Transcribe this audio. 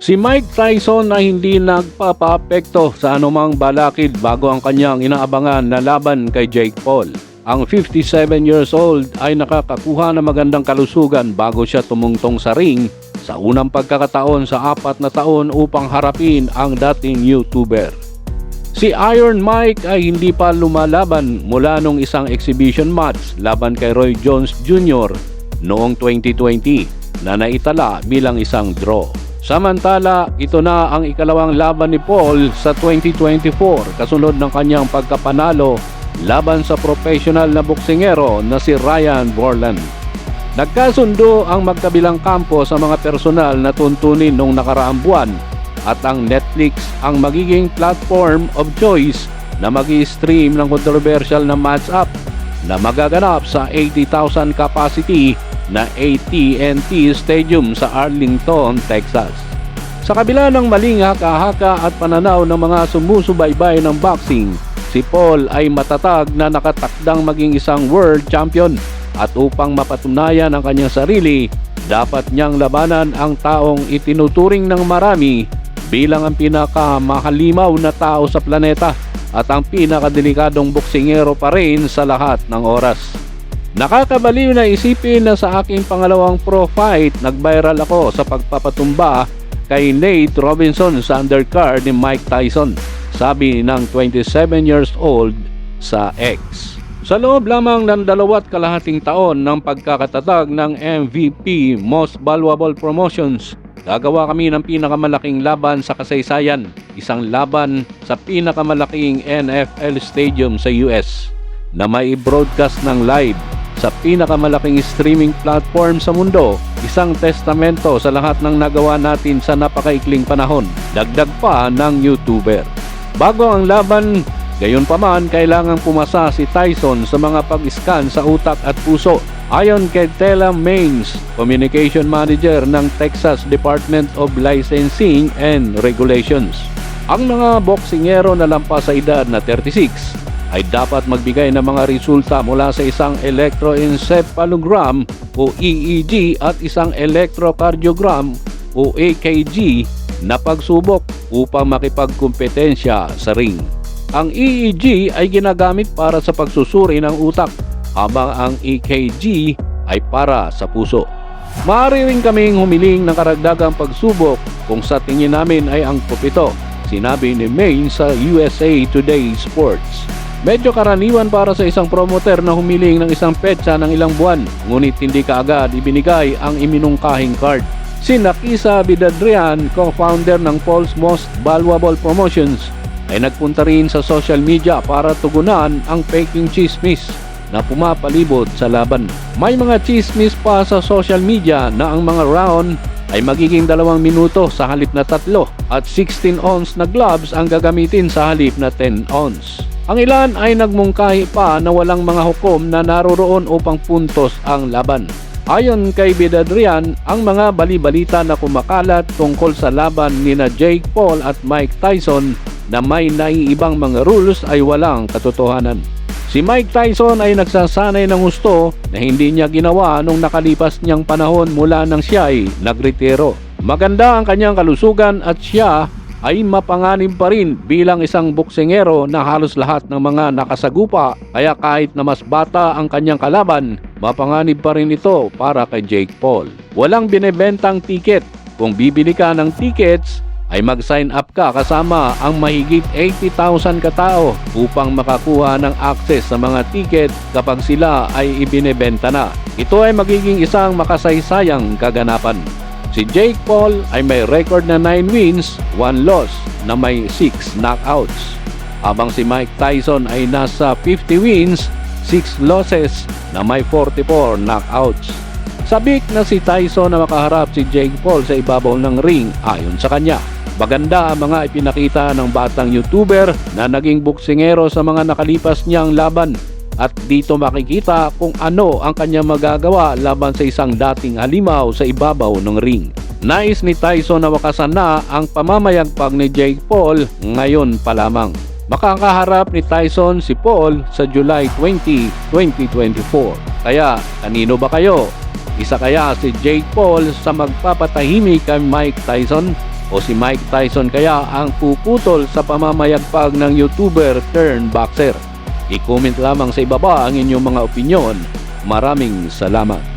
Si Mike Tyson ay hindi nagpapaapekto sa anumang balakid bago ang kanyang inaabangan na laban kay Jake Paul. Ang 57 years old ay nakakakuha ng magandang kalusugan bago siya tumungtong sa ring sa unang pagkakataon sa 4 na taon upang harapin ang dating YouTuber. Si Iron Mike ay hindi pa lumalaban mula nung isang exhibition match laban kay Roy Jones Jr. noong 2020 na naitala bilang isang draw. Samantala, ito na ang ikalawang laban ni Paul sa 2024 kasunod ng kanyang pagkapanalo laban sa professional na boksingero na si Ryan Borland. Nagkasundo ang magkabilang kampo sa mga personal na tuntunin noong nakaraang buwan at ang Netflix ang magiging platform of choice na mag-i-stream ng controversial na match-up na magaganap sa 80,000 capacity na AT&T Stadium sa Arlington, Texas. Sa kabila ng maling haka-haka at pananaw ng mga sumusubaybay ng boxing, si Paul ay matatag na nakatakdang maging isang world champion at upang mapatunayan ang kanyang sarili, dapat niyang labanan ang taong itinuturing ng marami bilang ang pinakamahalimaw na tao sa planeta at ang pinakadelikadong boksingero pa rin sa lahat ng oras. Nakakabaliw na isipin na sa aking pangalawang pro fight, nag-viral ako sa pagpapatumba kay Nate Robinson sa undercard ni Mike Tyson, sabi ng 27 years old sa X. Sa loob lamang ng 2.5 taon ng pagkakatatag ng MVP Most Valuable Promotions, gagawa kami ng pinakamalaking laban sa kasaysayan, isang laban sa pinakamalaking NFL stadium sa US na may broadcast ng live sa pinakamalaking streaming platform sa mundo, isang testamento sa lahat ng nagawa natin sa napakaikling panahon, dagdag pa ng YouTuber. Bago ang laban, gayunpaman kailangang pumasa si Tyson sa mga pag-scan sa utak at puso, ayon kay Tela Maines, Communication Manager ng Texas Department of Licensing and Regulations. Ang mga boksingero na lampas sa edad na 36 ay dapat magbigay ng mga resulta mula sa isang electroencephalogram o EEG at isang electrocardiogram o EKG na pagsubok upang makipagkumpetensya sa ring. Ang EEG ay ginagamit para sa pagsusuri ng utak, habang ang EKG ay para sa puso. Maaari rin kaming humiling ng karagdagang pagsubok kung sa tingin namin ay ang pupito, sinabi ni Maines sa USA Today Sports. Medyo karaniwan para sa isang promoter na humiling ng isang petsa ng ilang buwan, ngunit hindi kaagad ibinigay ang iminungkahing card. Si Nakisa Bidadrian, co-founder ng Paul's Most Valuable Promotions, ay nagpunta rin sa social media para tugunan ang faking chismis na pumapalibot sa laban. May mga chismis pa sa social media na ang mga round ay magiging 2 minuto sa halip na 3 at 16 ounce na gloves ang gagamitin sa halip na 10 ounce. Ang ilan ay nagmungkahi pa na walang mga hukom na naroroon upang puntos ang laban. Ayon kay Bidadrian, ang mga bali-balita na kumakalat tungkol sa laban nina Jake Paul at Mike Tyson na may naiibang mga rules ay walang katotohanan. Si Mike Tyson ay nagsasanay ng gusto na hindi niya ginawa nung nakalipas niyang panahon mula nang siya ay nagretiro. Maganda ang kanyang kalusugan at siya ay mapanganib pa rin bilang isang boksingero na halos lahat ng mga nakasagupa, kaya kahit na mas bata ang kanyang kalaban, mapanganib pa rin ito para kay Jake Paul. Walang binebentang tiket. Kung bibili ka ng tickets, ay mag-sign up ka kasama ang mahigit 80,000 katao upang makakuha ng access sa mga ticket kapag sila ay ibinebenta na. Ito ay magiging isang makasaysayang kaganapan. Si Jake Paul ay may record na 9 wins, 1 loss na may 6 knockouts. Habang si Mike Tyson ay nasa 50 wins, 6 losses na may 44 knockouts. Sabik na si Tyson na makaharap si Jake Paul sa ibabaw ng ring ayon sa kanya. Maganda ang mga ipinakita ng batang YouTuber na naging boksingero sa mga nakalipas niyang laban. At dito makikita kung ano ang kanyang magagawa laban sa isang dating halimaw sa ibabaw ng ring. Nais ni Tyson na wakasan na ang pamamayagpag ni Jake Paul ngayon pa lamang. Makakaharap ni Tyson si Paul sa July 20, 2024. Kaya kanino ba kayo? Isa kaya si Jake Paul sa magpapatahimik kay Mike Tyson O si Mike Tyson kaya ang puputol sa pamamayagpag ng YouTuber turn boxer? I-comment lamang sa ibaba ang inyong mga opinyon. Maraming salamat.